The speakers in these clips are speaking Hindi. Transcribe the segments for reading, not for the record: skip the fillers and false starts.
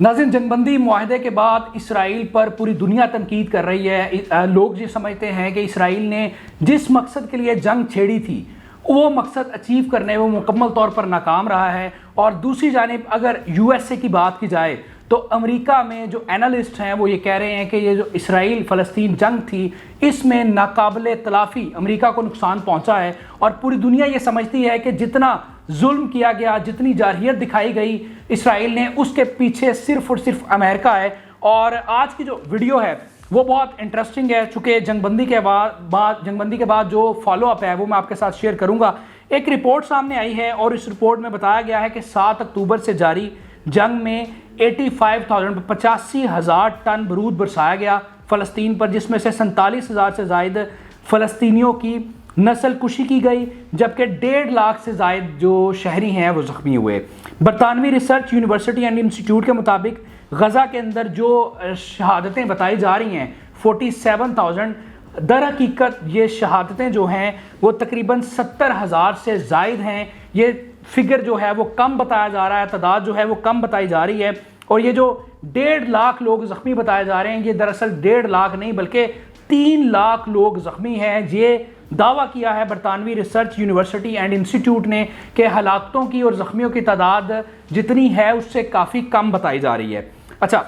नाज़रीन, जंगबंदी मुआहदे के बाद इसराइल पर पूरी दुनिया तनकीद कर रही है। लोग ये समझते हैं कि इसराइल ने जिस मकसद के लिए जंग छेड़ी थी वो मकसद अचीव करने में मुकम्मल तौर पर नाकाम रहा है। और दूसरी जानिब अगर यूएसए की बात की जाए तो अमेरिका में जो एनालिस्ट हैं वो ये कह रहे हैं कि ये जो इसराइल फ़लस्तीन जंग थी इसमें नाकाबिले तलाफ़ी अमेरिका को नुकसान पहुंचा है। और पूरी दुनिया ये समझती है कि जितना जुल्म किया गया, जितनी जारहियत दिखाई गई इसराइल ने, उसके पीछे सिर्फ और सिर्फ अमेरिका है। और आज की जो वीडियो है वो बहुत इंटरेस्टिंग है, चूँकि जंगबंदी के बाद जो फॉलोअप है वो मैं आपके साथ शेयर करूँगा। एक रिपोर्ट सामने आई है और इस रिपोर्ट में बताया गया है कि 7 अक्टूबर से जारी जंग में 85,000 टन बरूद बरसाया गया फ़लस्तीन पर, जिसमें से 47,000 से ज़ायद फ़लस्तीनियों की नस्ल कुशी की गई, जबकि 1.5 लाख से ज़ायद जो शहरी हैं वो ज़ख्मी हुए। बरतानवी रिसर्च यूनिवर्सिटी एंड इंस्टीट्यूट के मुताबिक गज़ा के अंदर जो शहादतें बताई जा रही हैं 47,000, दर हकीकत ये शहादतें जो हैं वो तकरीबन 70,000 से ज़ायद हैं। ये फिगर जो है वो कम बताया जा रहा है, तादाद जो है वो कम बताई जा रही है। और ये जो 1.5 लाख लोग ज़ख्मी बताए जा रहे हैं ये दरअसल 1.5 लाख नहीं बल्कि 3 लाख लोग ज़ख्मी हैं। ये दावा किया है बरतानवी रिसर्च यूनिवर्सिटी एंड इंस्टीट्यूट ने कि हलाकतों की और ज़ख्मियों की तादाद जितनी है उससे काफ़ी कम बताई जा रही है। अच्छा,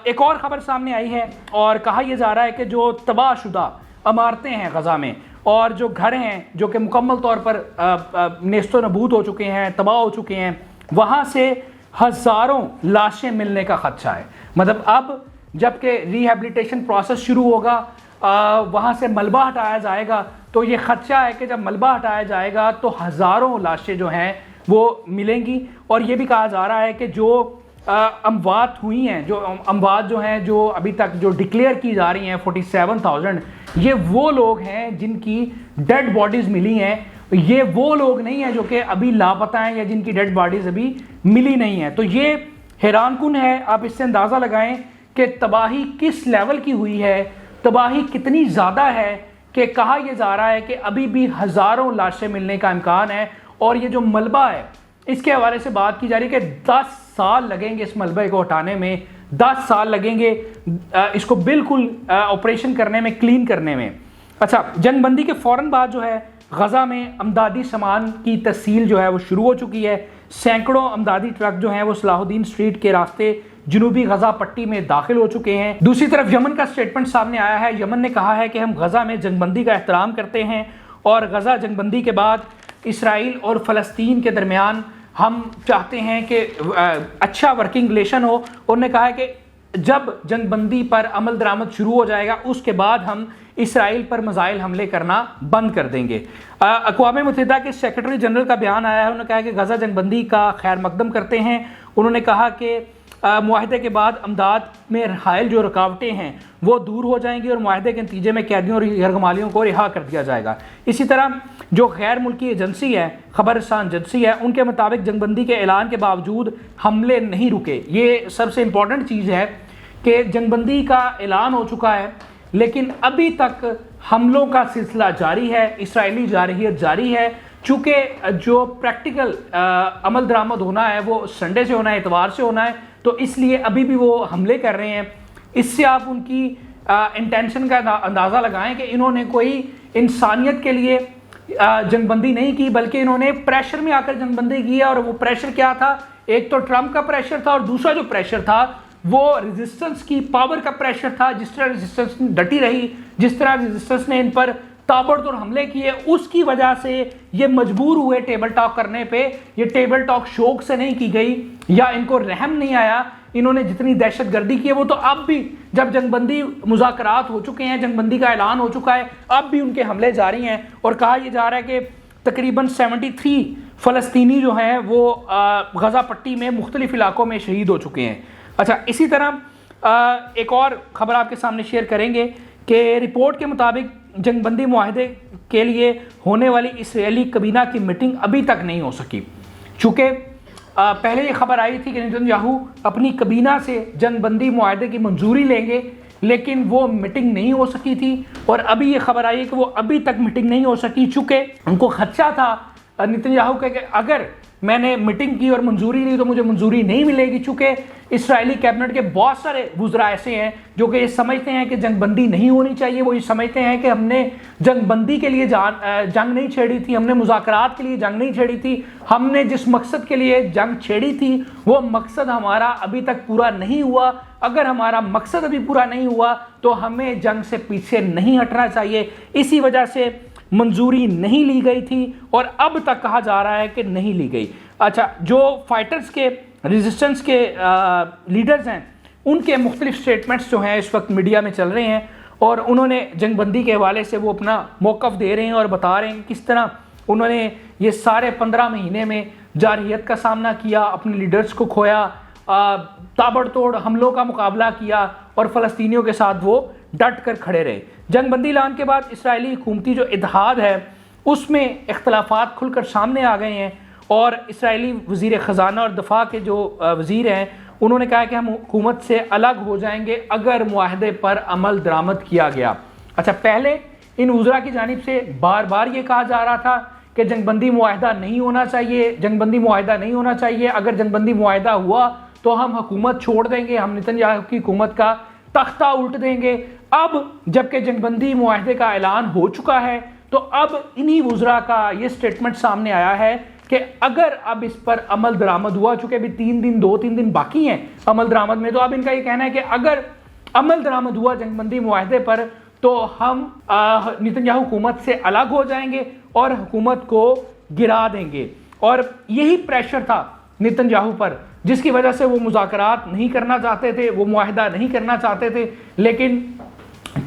एक और ख़बर सामने आई है और कहा यह जा रहा है कि जो तबाहशुदा इमारतें हैं गज़ा में और जो घर हैं जो कि मुकम्मल तौर पर नेस्तो नबूद हो चुके हैं, तबाह हो चुके हैं, वहाँ से हज़ारों लाशें मिलने का ख़दशा है। मतलब अब जबकि रिहेबिलिटेशन प्रोसेस शुरू होगा, वहाँ से मलबा हटाया जाएगा, तो ये ख़दशा है कि जब मलबा हटाया जाएगा तो हज़ारों लाशें जो हैं वो मिलेंगी। और ये भी कहा जा रहा है कि जो अमवात हुई हैं, जो अमवात जो हैं जो अभी तक जो डिक्लेयर की जा रही हैं 47,000, ये वो लोग हैं जिनकी डेड बॉडीज़ मिली हैं। ये वो लोग नहीं हैं जो कि अभी लापता हैं या जिनकी डेड बॉडीज़ अभी मिली नहीं हैं। तो ये हैरानकुन है। आप इससे अंदाज़ा लगाएं कि तबाही किस लेवल की हुई है, तबाही कितनी ज़्यादा है कि कहा यह जा रहा है कि अभी भी हज़ारों लाशें मिलने का इम्कान है। और ये जो मलबा है इसके हवाले से बात की जा रही है कि 10 साल लगेंगे इस मलबे को हटाने में, 10 साल लगेंगे इसको बिल्कुल ऑपरेशन करने में, क्लीन करने में। अच्छा, जंगबंदी के फ़ौरन बाद जो है गज़ा में अमदादी सामान की तस्सील जो है वो शुरू हो चुकी है। सैकड़ों अमदादी ट्रक जो हैं वो सलाहुद्दीन स्ट्रीट के रास्ते जनूबी गज़ा पट्टी में दाखिल हो चुके हैं। दूसरी तरफ यमन का स्टेटमेंट सामने आया है। यमन ने कहा है कि हम गज़ा में जंगबंदी का एहतराम करते हैं और गज़ा जंगबंदी के बाद इसराइल और फ़लस्तीन के दरमियान हम चाहते हैं कि अच्छा वर्किंग रिलेशन हो। उन्होंने कहा है कि जब जंगबंदी पर अमल दरामद शुरू हो जाएगा उसके बाद हम इसराइल पर मिसाइल हमले करना बंद कर देंगे। अक़वाम मुत्तहिदा के सेक्रेटरी जनरल का बयान आया है। उन्होंने कहा कि गज़ा जंगबंदी का खैर मकदम करते हैं। उन्होंने कहा कि मुआहदे के बाद अमदाद में हायल जो रुकावटें हैं वो दूर हो जाएंगी और मुआहदे के नतीजे में कैदियों और यरगमालियों को रिहा कर दिया जाएगा। इसी तरह जो गैर मुल्की एजेंसी है, खबरसां एजेंसी है, उनके मुताबिक जंगबंदी के ऐलान के बावजूद हमले नहीं रुके। ये सबसे इम्पॉर्टेंट चीज़ है कि जंगबंदी का ऐलान हो चुका है लेकिन अभी तक हमलों का सिलसिला जारी है, इसराइली जारहियत जारी है। चूँकि जो प्रैक्टिकल अमल दरामद होना है वो संडे से होना है, इतवार से होना है, तो इसलिए अभी भी वो हमले कर रहे हैं। इससे आप उनकी इंटेंशन का अंदाज़ा लगाएं कि इन्होंने कोई इंसानियत के लिए जंगबंदी नहीं की बल्कि इन्होंने प्रेशर में आकर जंगबंदी की है। और वो प्रेशर क्या था? एक तो ट्रंप का प्रेशर था और दूसरा जो प्रेशर था वो रेजिस्टेंस की पावर का प्रेशर था। जिस तरह रेजिस्टेंस डटी रही, जिस तरह रेजिस्टेंस ने इन पर ताबड़तोड़ हमले किए, उसकी वजह से ये मजबूर हुए टेबल टॉक करने पे। ये टेबल टॉक शौक से नहीं की गई या इनको रहम नहीं आया। इन्होंने जितनी दहशत गर्दी की है वो तो अब भी, जब जंगबंदी मुज़ाकरात हो चुके हैं, जंगबंदी का ऐलान हो चुका है, अब भी उनके हमले जारी हैं। और कहा यह जा रहा है कि तकरीबन 73 फ़लस्तीनी जो हैं वो गज़ा पट्टी में मुख्तलिफ इलाकों में शहीद हो चुके हैं। अच्छा, इसी तरह एक और ख़बर आपके सामने शेयर करेंगे कि रिपोर्ट के मुताबिक जंगबंदी मुआहदे के लिए होने वाली इसराइली कबीना की मीटिंग अभी तक नहीं हो सकी। चूँकि पहले ये खबर आई थी कि नेतन्याहू अपनी कबीना से जंगबंदी मुआहदे की मंजूरी लेंगे, लेकिन वो मीटिंग नहीं हो सकी थी। और अभी ये खबर आई है कि वो अभी तक मीटिंग नहीं हो सकी, चूँकि उनको खदशा था नेतन्याहू के कि अगर मैंने मीटिंग की और मंजूरी ली तो मुझे मंजूरी नहीं मिलेगी, चूंकि इसराइली कैबिनेट के बहुत सारे वुज़रा ऐसे हैं जो कि ये समझते हैं कि जंगबंदी नहीं होनी चाहिए। वो ये समझते हैं कि हमने जंगबंदी के लिए जंग नहीं छेड़ी थी, हमने मुज़ाकरात के लिए जंग नहीं छेड़ी थी, हमने जिस मकसद के लिए जंग छेड़ी थी वो मकसद हमारा अभी तक पूरा नहीं हुआ। अगर हमारा मकसद अभी पूरा नहीं हुआ तो हमें जंग से पीछे नहीं हटना चाहिए। इसी वजह से मंजूरी नहीं ली गई थी और अब तक कहा जा रहा है कि नहीं ली गई। अच्छा, जो फाइटर्स के रेजिस्टेंस के लीडर्स हैं उनके मुख्तलिफ स्टेटमेंट्स जो हैं इस वक्त मीडिया में चल रहे हैं और उन्होंने जंगबंदी के हवाले से वो अपना मौक़िफ़ दे रहे हैं और बता रहे हैं कि किस तरह उन्होंने ये सारे 15 महीने में जारहियत का सामना किया, अपने लीडर्स को खोया, ताबड़तोड़ हमलों का मुकाबला किया और फ़लस्तीनियों के साथ वो डट कर खड़े रहे। जंगबंदी ऐलान के बाद इसराइली हुकूमती जो इत्तेहाद है उसमें इख्तलाफात खुलकर सामने आ गए हैं और इसराइली वज़ीर ख़जाना और दफ़ा के जो वज़ीर हैं उन्होंने कहा कि हम हुकूमत से अलग हो जाएंगे अगर मुआहदे पर अमल दरामद किया गया। अच्छा, पहले इन वज़रा की जानिब से बार बार ये कहा जा रहा था कि जंगबंदी मुआहदा नहीं होना चाहिए, जंगबंदी मुआहदा नहीं होना चाहिए, अगर जंगबंदी मुआहदा हुआ तो हम हुकूमत छोड़ देंगे, हम नेतन्याहू की हुकूमत का तख्ता उल्ट देंगे। अब जबकि जंगबंदी मुआहदे का ऐलान हो चुका है तो अब इन्हीं वज़रा का ये स्टेटमेंट सामने आया है कि अगर अब इस पर अमल दरामद हुआ, चूँकि अभी 2-3 दिन बाकी हैं अमल दरामद में, तो अब इनका ये कहना है कि अगर अमल दरामद हुआ जंगबंदी मुआहदे पर तो हम नेतन्याहू हुकूमत से अलग हो जाएंगे और हुकूमत को गिरा देंगे। और यही प्रेशर था नेतन्याहू पर जिसकी वजह से वो मुज़ाकरात नहीं करना चाहते थे, वो मुआहदा नहीं करना चाहते थे, लेकिन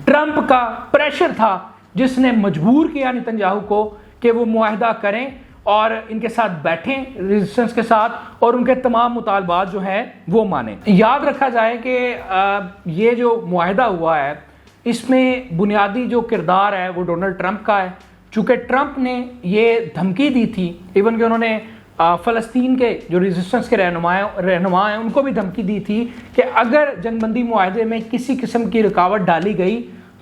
ट्रंप का प्रेशर था जिसने मजबूर किया नेतन्याहू को कि वो मुआहदा करें और इनके साथ बैठें रेजिस्टेंस के साथ और उनके तमाम मुतालबात जो हैं वो माने। याद रखा जाए कि ये जो मुआहदा हुआ है इसमें बुनियादी जो किरदार है वो डोनाल्ड ट्रंप का है, चूँकि ट्रंप ने ये धमकी दी थी, इवन कि उन्होंने फ़लस्तीन के जो रेजिस्टेंस के रहनुमा हैं उनको भी धमकी दी थी कि अगर जंगबंदी मुआहदे में किसी किस्म की रुकावट डाली गई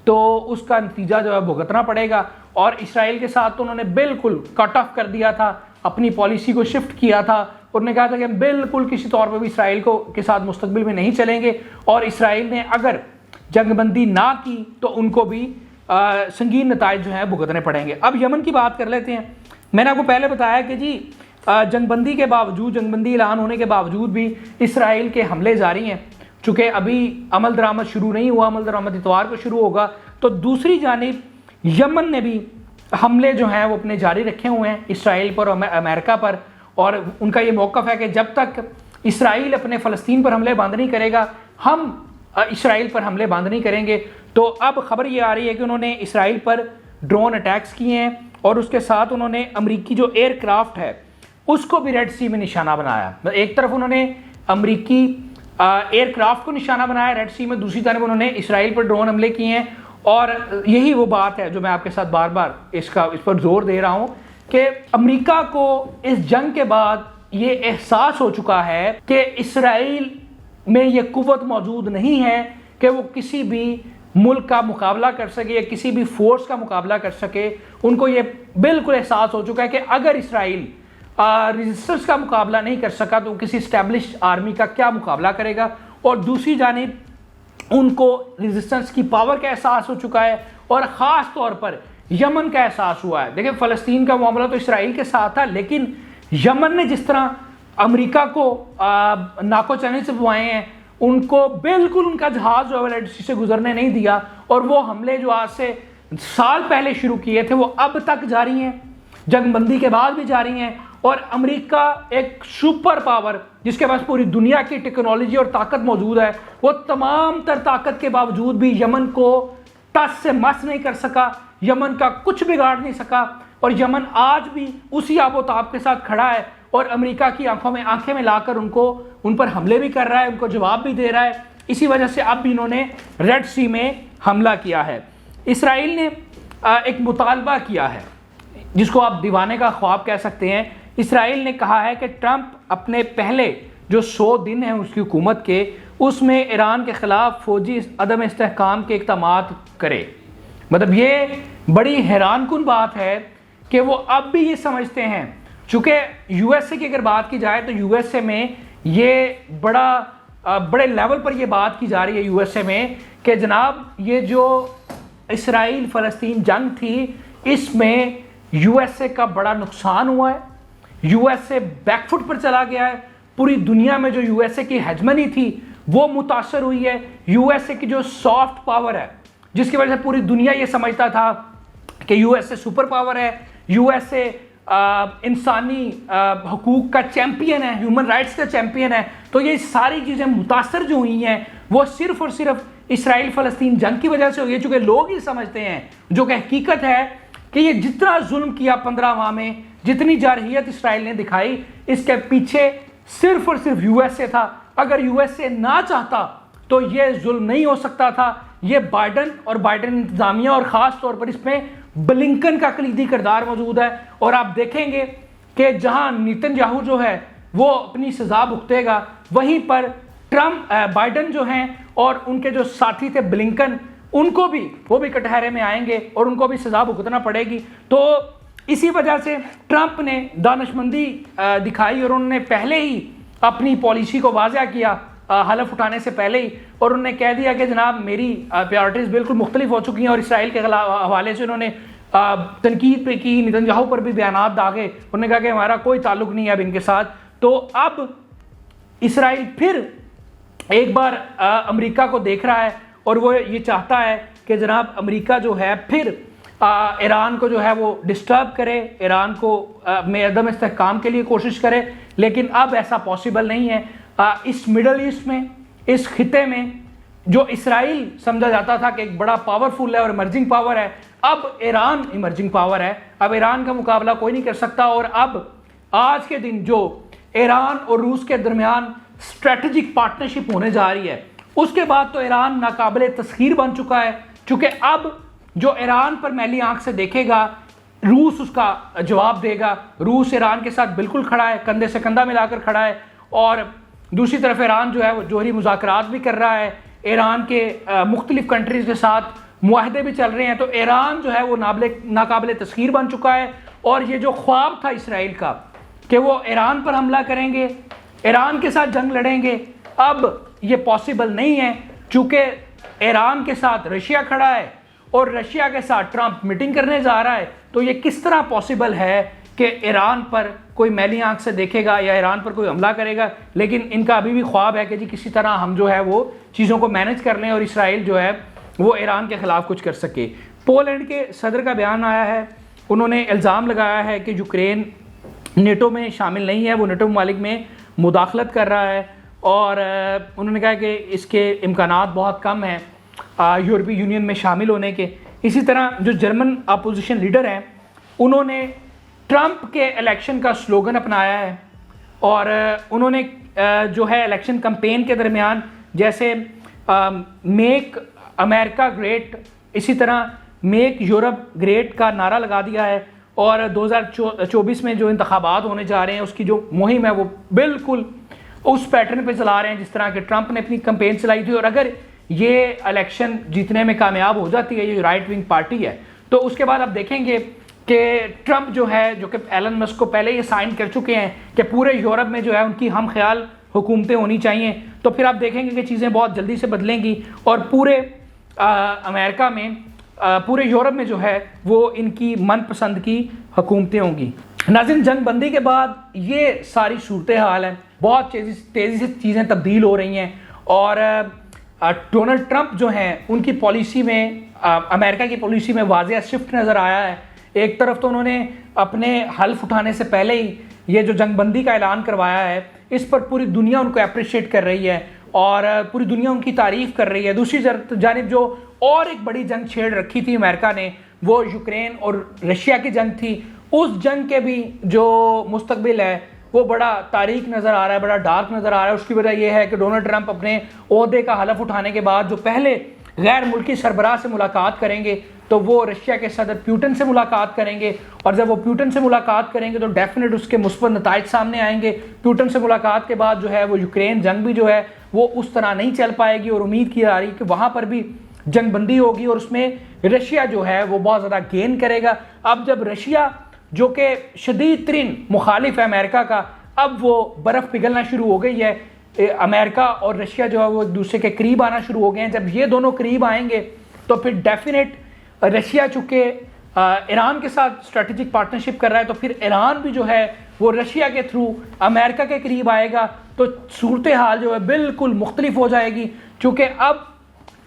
तो उसका नतीजा जो है भुगतना पड़ेगा। और इसराइल के साथ तो उन्होंने बिल्कुल कट ऑफ कर दिया था, अपनी पॉलिसी को शिफ्ट किया था। उन्होंने कहा था कि हम बिल्कुल किसी तौर पर भी इसराइल के साथ मुस्तकबिल में नहीं चलेंगे और इसराइल ने अगर जंगबंदी ना की तो उनको भी संगीन नताइज जो हैं भुगतने पड़ेंगे। अब यमन की बात कर लेते हैं। मैंने आपको पहले बताया कि जी जंगबंदी के बावजूद, जंगबंदी ऐलान होने के बावजूद भी इसराइल के हमले जारी हैं, चूँकि अभी अमल दरामद शुरू नहीं हुआ, अमल दरामद इतवार को शुरू होगा। तो दूसरी जानिब यमन ने भी हमले जो हैं वो अपने जारी रखे हुए हैं इसराइल पर और अमेरिका पर, और उनका ये मौक़िफ़ है कि जब तक इसराइल अपने फ़लस्तीन पर हमले बंद नहीं करेगा हम इसराइल पर हमले बंद नहीं करेंगे। तो अब खबर ये आ रही है कि उन्होंने इसराइल पर ड्रोन अटैक्स किए हैं और उसके साथ उन्होंने अमरीकी जो एयरक्राफ्ट है उसको भी रेड सी में निशाना बनाया। एक तरफ उन्होंने अमरीकी एयरक्राफ्ट को निशाना बनाया रेड सी में, दूसरी तरफ उन्होंने इसराइल पर ड्रोन हमले किए हैं। और यही वो बात है जो मैं आपके साथ बार बार इस पर जोर दे रहा हूँ कि अमेरिका को इस जंग के बाद ये एहसास हो चुका है कि इसराइल में ये कुव्वत मौजूद नहीं है कि वो किसी भी मुल्क का मुकाबला कर सके या किसी भी फोर्स का मुकाबला कर सके। उनको ये बिल्कुल एहसास हो चुका है कि अगर इसराइल रेजिस्टेंस का मुकाबला नहीं कर सका तो किसी स्टैब्लिश्ड आर्मी का क्या मुकाबला करेगा। और दूसरी जानिब उनको रेजिस्टेंस की पावर का एहसास हो चुका है और ख़ास तौर पर यमन का एहसास हुआ है। देखिए, फ़लस्तीन का मामला तो इसराइल के साथ था, लेकिन यमन ने जिस तरह अमेरिका को नाको चने से बुआए हैं, उनको बिल्कुल उनका जहाज़ जो है रेड सी से गुजरने नहीं दिया और वो हमले जो आज से साल पहले शुरू किए थे वो अब तक जारी हैं, जंगबंदी के बाद भी जारी हैं। और अमेरिका एक सुपर पावर जिसके पास पूरी दुनिया की टेक्नोलॉजी और ताकत मौजूद है, वो तमाम तर ताकत के बावजूद भी यमन को टस से मस नहीं कर सका, यमन का कुछ बिगाड़ नहीं सका। और यमन आज भी उसी आबोताब के साथ खड़ा है और अमेरिका की आंखें में लाकर उन पर हमले भी कर रहा है, उनको जवाब भी दे रहा है। इसी वजह से अब भी इन्होंने रेड सी में हमला किया है। इसराइल ने एक मुतालबा किया है जिसको आप दीवाने का ख्वाब कह सकते हैं। इसराइल ने कहा है कि ट्रंप अपने पहले जो 100 दिन हैं उसकी हुकूमत के, उसमें ईरान के ख़िलाफ़ फ़ौजी अदम इस्तेहकाम के इक़दामात करे। मतलब ये बड़ी हैरानकुन बात है कि वो अब भी ये समझते हैं चूँकि यूएसए की अगर बात की जाए तो यूएसए में ये बड़े लेवल पर ये बात की जा रही है यूएसए में कि जनाब ये जो इसराइल फ़लस्तीन जंग थी इसमें यूएसए का बड़ा नुकसान हुआ है, यूएसए बैकफुट पर चला गया है, पूरी दुनिया में जो यूएसए की हेजमनी थी वो मुतासर हुई है, यूएसए की जो सॉफ्ट पावर है जिसकी वजह से पूरी दुनिया ये समझता था कि यूएसए सुपर पावर है, यूएसए इंसानी हकूक़ का चैम्पियन है, ह्यूमन राइट्स का चैम्पियन है। तो ये सारी चीज़ें मुतासर जो हुई हैं वो सिर्फ़ और सिर्फ इसराइल फ़लस्तीन जंग की वजह से हुई है, चूँकि लोग ये समझते हैं जो कि हकीकत है कि ये जितना जुल्म किया 15 माह में, जितनी जारहियत इसराइल ने दिखाई, इसके पीछे सिर्फ और सिर्फ यूएसए था। अगर यूएसए ना चाहता तो ये जुल्म नहीं हो सकता था। ये बाइडन और बाइडन इंतजामिया और ख़ास तौर पर इसमें ब्लिंकन का कलीदी किरदार मौजूद है। और आप देखेंगे कि जहां नेतन्याहू जो है वो अपनी सज़ा भुगतेगा, वहीं पर बाइडन जो हैं और उनके जो साथी थे ब्लिंकन, उनको भी वो भी कटहरे में आएंगे और उनको भी सज़ा भुगतना पड़ेगी। तो इसी वजह से ट्रंप ने दानिशमंदी दिखाई और उन्होंने पहले ही अपनी पॉलिसी को वाज़ह किया हलफ उठाने से पहले ही, और उन्होंने कह दिया कि जनाब मेरी प्रायोरिटीज़ बिल्कुल मुख्तलिफ हो चुकी हैं। और इसराइल के हवाले से उन्होंने तनकीद पे की, नेतन्याहू पर भी बयानात दागे, उन्होंने कहा कि हमारा कोई ताल्लुक नहीं है अब इनके साथ। तो अब इसराइल फिर एक बार अमेरिका को देख रहा है और वो ये चाहता है कि जनाब अमेरिका जो है फिर ईरान को जो है वो डिस्टर्ब करे, ईरान को में अदम इस्तेहकाम के लिए कोशिश करे। लेकिन अब ऐसा पॉसिबल नहीं है। इस मिडल ईस्ट में, इस खिते में जो इसराइल समझा जाता था कि एक बड़ा पावरफुल है और इमर्जिंग पावर है, अब ईरान इमर्जिंग पावर है। अब ईरान का मुकाबला कोई नहीं कर सकता। और अब आज के दिन जो ईरान और रूस के दरमियान स्ट्रेटेजिक पार्टनरशिप होने जा रही है, उसके बाद तो ईरान नाकाबिले तस्खीर बन चुका है। चूँकि अब जो ईरान पर मैली आंख से देखेगा, रूस उसका जवाब देगा। रूस ईरान के साथ बिल्कुल खड़ा है, कंधे से कंधा मिलाकर खड़ा है। और दूसरी तरफ ईरान जो है वो जोहरी मुज़ाकरात भी कर रहा है, ईरान के मुख्तलिफ कंट्रीज़ के साथ मुआहदे भी चल रहे हैं। तो ईरान जो है वो नाकाबिले तस्खीर बन चुका है। और ये जो ख्वाब था इसराइल का कि वो ईरान पर हमला करेंगे, ईरान के साथ जंग लड़ेंगे, अब ये पॉसिबल नहीं है। चूँकि ईरान के साथ रशिया खड़ा है और रशिया के साथ ट्रंप मीटिंग करने जा रहा है, तो ये किस तरह पॉसिबल है कि ईरान पर कोई मैली आंख से देखेगा या ईरान पर कोई हमला करेगा। लेकिन इनका अभी भी ख्वाब है कि जी किसी तरह हम जो है वो चीज़ों को मैनेज कर लें और इसराइल जो है वो ईरान के ख़िलाफ़ कुछ कर सके। पोलैंड के सदर का बयान आया है, उन्होंने इल्ज़ाम लगाया है कि यूक्रेन नेटो में शामिल नहीं है, वो नेटो ममालिक में मुदाखलत कर रहा है। और उन्होंने कहा कि इसके इम्कानात बहुत कम हैं यूरोपीय यूनियन में शामिल होने के। इसी तरह जो जर्मन अपोजिशन लीडर हैं, उन्होंने ट्रंप के इलेक्शन का स्लोगन अपनाया है। और उन्होंने जो है इलेक्शन कैंपेन के दरमियान जैसे मेक अमेरिका ग्रेट, इसी तरह मेक यूरोप ग्रेट का नारा लगा दिया है। और 2024 में जो इंतखाबात होने जा रहे हैं उसकी जो मुहिम है वो बिल्कुल उस पैटर्न पे चला रहे हैं जिस तरह के ट्रंप ने अपनी कैंपेन चलाई थी। और अगर ये इलेक्शन जीतने में कामयाब हो जाती है, ये राइट विंग पार्टी है, तो उसके बाद आप देखेंगे कि ट्रंप जो है, जो कि एलन मस्क को पहले ये साइन कर चुके हैं कि पूरे यूरोप में जो है उनकी हम ख्याल हुकूमतें होनी चाहिए, तो फिर आप देखेंगे कि चीज़ें बहुत जल्दी से बदलेंगी और पूरे अमेरिका में, पूरे यूरोप में जो है वो इनकी मनपसंद की हुकूमतें होंगी। नाज़रीन, जंगबंदी के बाद ये सारी सूरत हाल है, बहुत तेज़ी से चीज़ें तब्दील हो रही हैं। और डोनाल्ड ट्रंप जो हैं उनकी पॉलिसी में, अमेरिका की पॉलिसी में वाज़ेह शिफ्ट नज़र आया है। एक तरफ तो उन्होंने अपने हल्फ उठाने से पहले ही ये जो जंगबंदी का ऐलान करवाया है, इस पर पूरी दुनिया उनको अप्रिशिएट कर रही है और पूरी दुनिया उनकी तारीफ़ कर रही है। दूसरी जानिब जो और एक बड़ी जंग छेड़ रखी थी अमेरिका ने, वो यूक्रेन और रशिया की जंग थी। उस जंग के भी जो मुस्तकबिल है वो बड़ा तारीक नज़र आ रहा है, बड़ा डार्क नज़र आ रहा है। उसकी वजह यह है कि डोनाल्ड ट्रंप अपने ओहदे का हलफ उठाने के बाद जो पहले गैर मुल्की सरबराह से मुलाकात करेंगे, तो वो रशिया के सदर प्यूटन से मुलाकात करेंगे। और जब वो प्यूटन से मुलाकात करेंगे तो डेफिनेट उसके मुस्बत नताइज सामने आएंगे। प्यूटन से मुलाकात के बाद जो है वो यूक्रेन जंग भी जो है वो उस तरह नहीं चल पाएगी और उम्मीद की जा रही है कि वहाँ पर भी जंगबंदी होगी और उसमें रशिया जो है वो बहुत ज़्यादा गेन करेगा। अब जब रशिया जो कि शदीद तरीन मुखालिफ है अमेरिका का, अब वो बर्फ़ पिघलना शुरू हो गई है। अमेरिका और रशिया जो है वो एक दूसरे के करीब आना शुरू हो गए हैं। जब ये दोनों करीब आएंगे तो फिर डेफिनेट रशिया चूँकि ईरान के साथ स्ट्रेटेजिक पार्टनरशिप कर रहा है, तो फिर ईरान भी जो है वो रशिया के थ्रू अमेरिका के करीब आएगा, तो सूरत हाल जो है बिल्कुल मुख्तलिफ हो जाएगी। चूँकि अब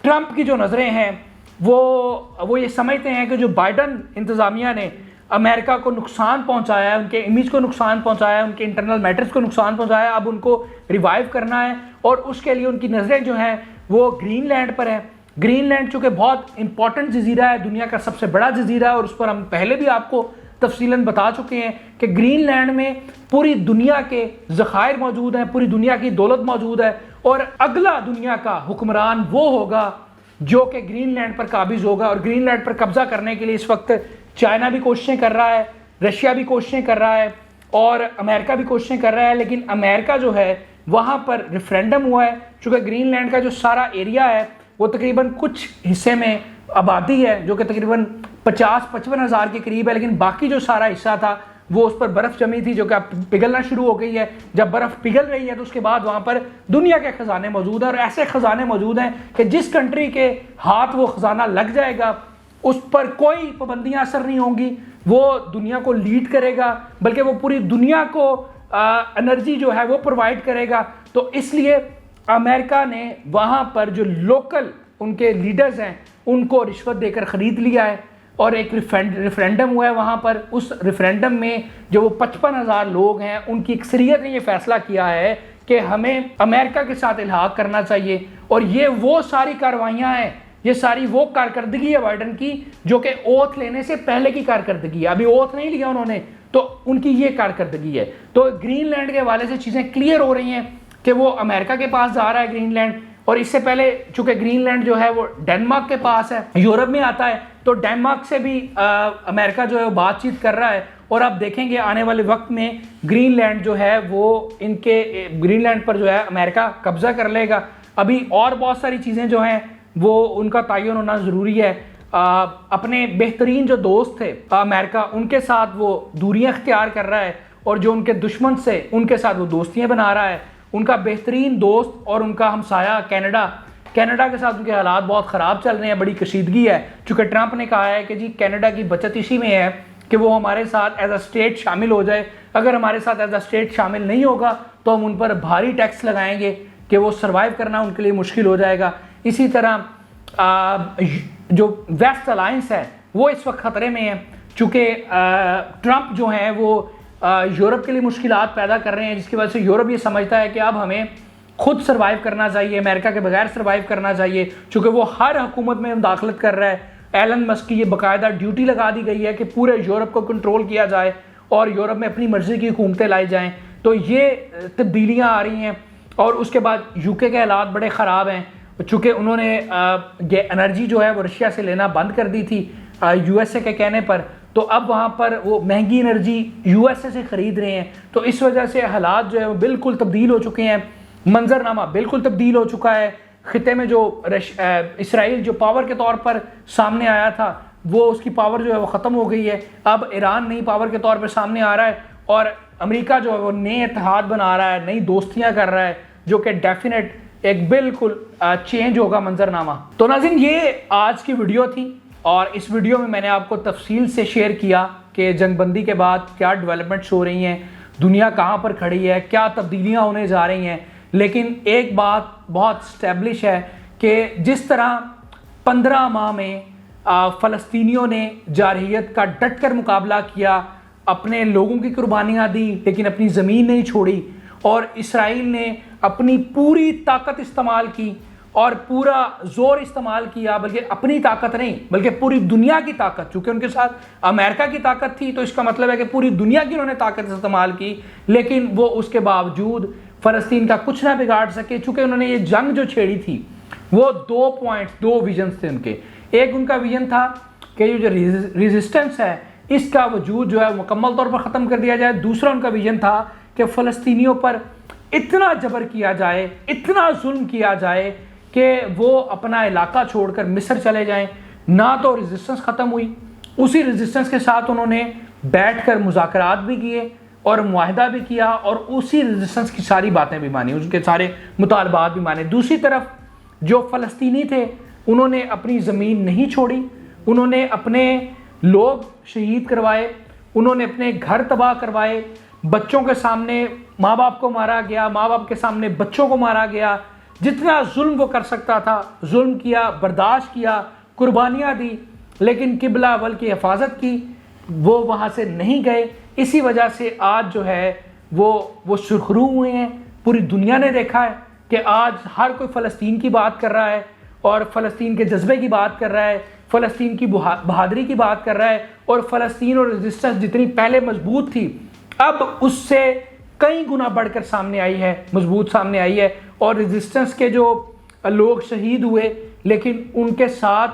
ट्रंप की जो नज़रें हैं वो ये समझते हैं कि जो बाइडन इंतज़ामिया ने अमेरिका को नुकसान पहुंचाया है, उनके इमेज को नुकसान पहुंचाया है, उनके इंटरनल मैटर्स को नुकसान पहुंचाया है, अब उनको रिवाइव करना है। और उसके लिए उनकी नज़रें जो हैं वो ग्रीनलैंड पर है। ग्रीनलैंड चूँकि बहुत इंपॉर्टेंट जजीरा है, दुनिया का सबसे बड़ा जजीरा है, और उस पर हम पहले भी आपको तफसीलन बता चुके हैं कि ग्रीनलैंड में पूरी दुनिया के ज़खायर मौजूद हैं, पूरी दुनिया की दौलत मौजूद है, और अगला दुनिया का हुक्मरान वो होगा जो कि ग्रीनलैंड पर काबिज होगा। और ग्रीनलैंड पर कब्जा करने के लिए इस वक्त चाइना भी कोशिशें कर रहा है, रशिया भी कोशिशें कर रहा है, और अमेरिका भी कोशिशें कर रहा है। लेकिन अमेरिका जो है वहाँ पर रेफरेंडम हुआ है, चूँकि ग्रीनलैंड का जो सारा एरिया है वो तकरीबन कुछ हिस्से में आबादी है जो कि तकरीबन 50-55 हज़ार के करीब है, लेकिन बाकी जो सारा हिस्सा था वो उस पर बर्फ़ जमी थी जो कि अब पिघलना शुरू हो गई है। जब बर्फ़ पिघल रही है तो उसके बाद वहाँ पर दुनिया के ख़जाने मौजूद हैं, और ऐसे ख़जाने मौजूद हैं कि जिस कंट्री के हाथ वो ख़जाना लग जाएगा उस पर कोई पाबंदियाँ असर नहीं होंगी, वो दुनिया को लीड करेगा, बल्कि वो पूरी दुनिया को एनर्जी जो है वो प्रोवाइड करेगा। तो इसलिए अमेरिका ने वहाँ पर जो लोकल उनके लीडर्स हैं उनको रिश्वत देकर ख़रीद लिया है, और एक रेफरेंडम हुआ है वहाँ पर। उस रेफरेंडम में जो वो 55,000 लोग हैं उनकी अक्सरियत ने ये फैसला किया है कि हमें अमेरिका के साथ इल्हाक करना चाहिए। और ये वो सारी कार्रवाइयाँ हैं, ये सारी वो कारकर्दगी है बाइडन की जो कि ओथ लेने से पहले की कारकर्दगी है। अभी ओथ नहीं लिया उन्होंने, तो उनकी ये कारकर्दगी है। तो ग्रीनलैंड के हवाले से चीज़ें क्लियर हो रही हैं कि वो अमेरिका के पास जा रहा है ग्रीनलैंड। और इससे पहले चूँकि ग्रीनलैंड जो है वो डेनमार्क के पास है, यूरोप में आता है, तो डेनमार्क से भी अमेरिका जो है वो बातचीत कर रहा है। और आप देखेंगे आने वाले वक्त में ग्रीनलैंड जो है वो इनके ग्रीनलैंड पर जो है अमेरिका कब्जा कर लेगा। अभी और बहुत सारी चीज़ें जो हैं वो उनका तयन होना ज़रूरी है। अपने बेहतरीन जो दोस्त थे अमेरिका, उनके साथ वो दूरियां अख्तियार कर रहा है, और जो उनके दुश्मन से उनके साथ वो दोस्तियां बना रहा है। उनका बेहतरीन दोस्त और उनका हमसाया कनाडा के साथ उनके हालात बहुत ख़राब चल रहे हैं, बड़ी कशीदगी है। चूँकि ट्रंप ने कहा है कि जी कनाडा की बचत इसी में है कि वो हमारे साथ एज अ स्टेट शामिल हो जाए। अगर हमारे साथ एज अ स्टेट शामिल नहीं होगा तो हम उन पर भारी टैक्स लगाएंगे कि वो सर्वाइव करना उनके लिए मुश्किल हो जाएगा। इसी तरह जो वेस्ट अलायंस है वो इस वक्त ख़तरे में है, चूँकि ट्रंप जो हैं वो यूरोप के लिए मुश्किलात पैदा कर रहे हैं, जिसकी वजह से यूरोप ये समझता है कि अब हमें खुद सर्वाइव करना चाहिए, अमेरिका के बगैर सर्वाइव करना चाहिए। चूँकि वो हर हुकूमत में मुदाखलत कर रहा है। एलन मस्क की ये बाकायदा ड्यूटी लगा दी गई है कि पूरे यूरोप को कंट्रोल किया जाए और यूरोप में अपनी मर्जी की हुकूमतें लाई जाएँ। तो ये तब्दीलियाँ आ रही हैं। और उसके बाद यूके के हालात बड़े ख़राब हैं, चूँकि उन्होंने ये एनर्जी जो है वो रशिया से लेना बंद कर दी थी यूएसए के कहने पर, तो अब वहाँ पर वो महंगी एनर्जी यूएसए से ख़रीद रहे हैं। तो इस वजह से हालात जो है वो बिल्कुल तब्दील हो चुके हैं, मंजरनामा बिल्कुल तब्दील हो चुका है। ख़िते में जो इसराइल जो पावर के तौर पर सामने आया था वो उसकी पावर जो है वो ख़त्म हो गई है। अब ईरान नई पावर के तौर पर सामने आ रहा है, और अमेरिका जो है वो नए इत्तेहाद बना रहा है, नई दोस्तियाँ कर रहा है, जो कि डेफिनेट एक बिल्कुल चेंज होगा मंजरनामा। तो नाज़रीन, ये आज की वीडियो थी, और इस वीडियो में मैंने आपको तफसील से शेयर किया कि जंगबंदी के बाद क्या डेवलपमेंट्स हो रही हैं, दुनिया कहाँ पर खड़ी है, क्या तब्दीलियाँ होने जा रही हैं। लेकिन एक बात बहुत स्टैब्लिश है कि जिस तरह 15 माह में फ़लस्तीनियों ने जारहियत का डट कर मुकाबला किया, अपने लोगों की कुर्बानियाँ दी लेकिन अपनी ज़मीन नहीं छोड़ी, और इसराइल ने अपनी पूरी ताकत इस्तेमाल की और पूरा जोर इस्तेमाल किया, बल्कि अपनी ताकत नहीं बल्कि पूरी दुनिया की ताकत, चूँकि उनके साथ अमेरिका की ताकत थी तो इसका मतलब है कि पूरी दुनिया की उन्होंने ताकत इस्तेमाल की, लेकिन वो उसके बावजूद फ़लस्तीन का कुछ ना बिगाड़ सके। चूँकि उन्होंने ये जंग जो छेड़ी थी वो 2 पॉइंट्स, 2 विजन्स थे उनके। एक उनका विजन था कि ये जो रेजिस्टेंस है इसका वजूद जो है मुकम्मल तौर पर ख़त्म कर दिया जाए। दूसरा उनका विजन था कि फ़लस्तीनियों पर इतना जबर किया जाए, इतना जुल्म किया जाए कि वो अपना इलाका छोड़कर मिस्र चले जाएं। ना तो रेजिस्टेंस ख़त्म हुई, उसी रेजिस्टेंस के साथ उन्होंने बैठकर मुज़ाकरात भी किए और मुआहदा भी किया और उसी रेजिस्टेंस की सारी बातें भी मानी, उसके सारे मुतालबात भी माने। दूसरी तरफ जो फ़लस्तीनी थे उन्होंने अपनी ज़मीन नहीं छोड़ी, उन्होंने अपने लोग शहीद करवाए, उन्होंने अपने घर तबाह करवाए, बच्चों के सामने माँ बाप को मारा गया, माँ बाप के सामने बच्चों को मारा गया। जितना जुल्म वो कर सकता था जुल्म किया, बर्दाश्त किया, कुर्बानियाँ दी, लेकिन किबला अव्वल की हिफाजत की, वो वहाँ से नहीं गए। इसी वजह से आज जो है वो सुरखरू हुए हैं। पूरी दुनिया ने देखा है कि आज हर कोई फ़लस्तीन की बात कर रहा है और फ़लस्तीन के जज्बे की बात कर रहा है, फ़लस्तीन की बहादुरी की बात कर रहा है, और फ़लस्तीन और रेजिस्टेंस जितनी पहले मजबूत थी अब उससे कई गुना बढ़कर सामने आई है, मजबूत सामने आई है। और रेजिस्टेंस के जो लोग शहीद हुए, लेकिन उनके साथ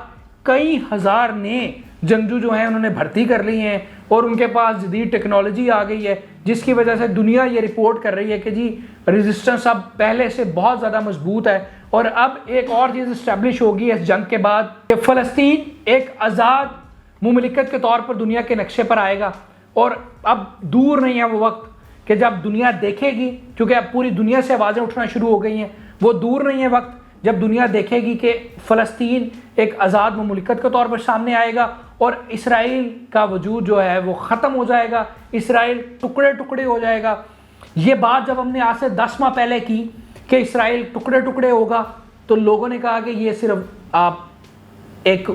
कई हज़ार नए जंगजू जो हैं उन्होंने भर्ती कर ली हैं और उनके पास जदीद टेक्नोलॉजी आ गई है, जिसकी वजह से दुनिया ये रिपोर्ट कर रही है कि जी रेजिस्टेंस अब पहले से बहुत ज़्यादा मजबूत है। और अब एक और चीज़ इस्टेब्लिश होगी इस जंग के बाद कि फ़लस्तीन एक आज़ाद मुमलिकत के तौर पर दुनिया के नक्शे पर आएगा। और अब दूर नहीं है वो वक्त कि जब दुनिया देखेगी, क्योंकि अब पूरी दुनिया से आवाज़ें उठना शुरू हो गई हैं, वो दूर नहीं है वक्त जब दुनिया देखेगी कि फ़लस्तीन एक आज़ाद मुमलिकत के तौर पर सामने आएगा और इसराइल का वजूद जो है वो ख़त्म हो जाएगा, इसराइल टुकड़े टुकड़े हो जाएगा। ये बात जब हमने आज से 10 माह पहले की कि इसराइल टुकड़े टुकड़े होगा, तो लोगों ने कहा कि ये सिर्फ आप एक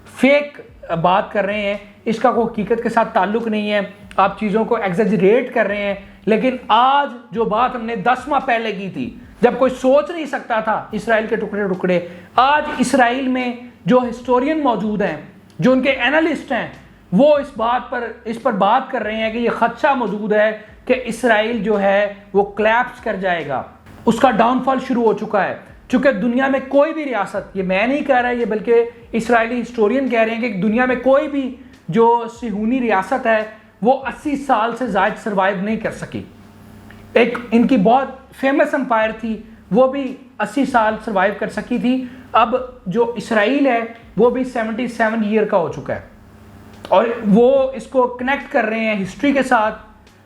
फेक बात कर रहे हैं, इसका कोई हकीकत के साथ ताल्लुक़ नहीं है, आप चीज़ों को एग्जेजरेट कर रहे हैं। लेकिन आज जो बात हमने 10 माह पहले की थी, जब कोई सोच नहीं सकता था इसराइल के टुकड़े टुकड़े, आज इसराइल में जो हिस्टोरियन मौजूद हैं, जो उनके एनालिस्ट हैं, वो इस पर बात कर रहे हैं कि ये खदशा मौजूद है कि इसराइल जो है वो क्लैप्स कर जाएगा, उसका डाउनफॉल शुरू हो चुका है। चूँकि दुनिया में कोई भी रियासत, ये मैं नहीं कह रहा, ये बल्कि इसराइली हिस्टोरियन कह रहे हैं कि दुनिया में कोई भी जो सिहूनी रियासत है वो 80 साल से ज़्यादा सर्वाइव नहीं कर सकी। एक इनकी बहुत फेमस एम्पायर थी, वो भी 80 साल सर्वाइव कर सकी थी। अब जो इसराइल है वो भी 77 ईयर का हो चुका है और वो इसको कनेक्ट कर रहे हैं हिस्ट्री के साथ,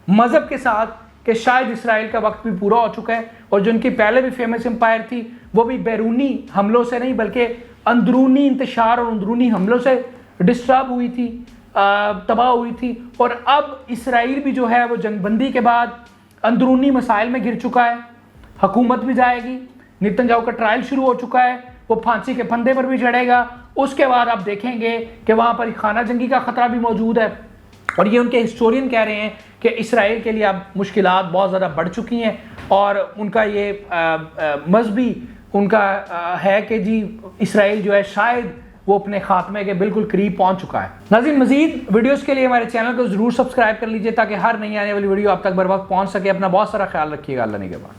मज़हब के साथ, कि शायद इसराइल का वक्त भी पूरा हो चुका है। और जो उनकी पहले भी फेमस एम्पायर थी वो भी बैरूनी हमलों से नहीं बल्कि अंदरूनी इंतशार और अंदरूनी हमलों से डिस्टर्ब हुई थी, तबाह हुई थी। और अब इसराइल भी जो है वो जंगबंदी के बाद अंदरूनी मसाइल में घिर चुका है, हुकूमत भी जाएगी, नेतन्याहू का ट्रायल शुरू हो चुका है, वो फांसी के फंदे पर भी चढ़ेगा। उसके बाद आप देखेंगे कि वहाँ पर खाना जंगी का ख़तरा भी मौजूद है। और ये उनके हिस्टोरियन कह रहे हैं कि इसराइल के लिए अब मुश्किलात बहुत ज़्यादा बढ़ चुकी हैं और उनका ये मजहबी उनका है कि जी इसराइल जो है शायद वो अपने खात्मे के बिल्कुल करीब पहुंच चुका है। नाज़रीन, मज़ीद वीडियोस के लिए हमारे चैनल को ज़रूर सब्सक्राइब कर लीजिए ताकि हर नई आने वाली वीडियो आप तक बर वक्त पहुँच सके। अपना बहुत सारा ख्याल रखिएगा। अल्लाह ने के बाद।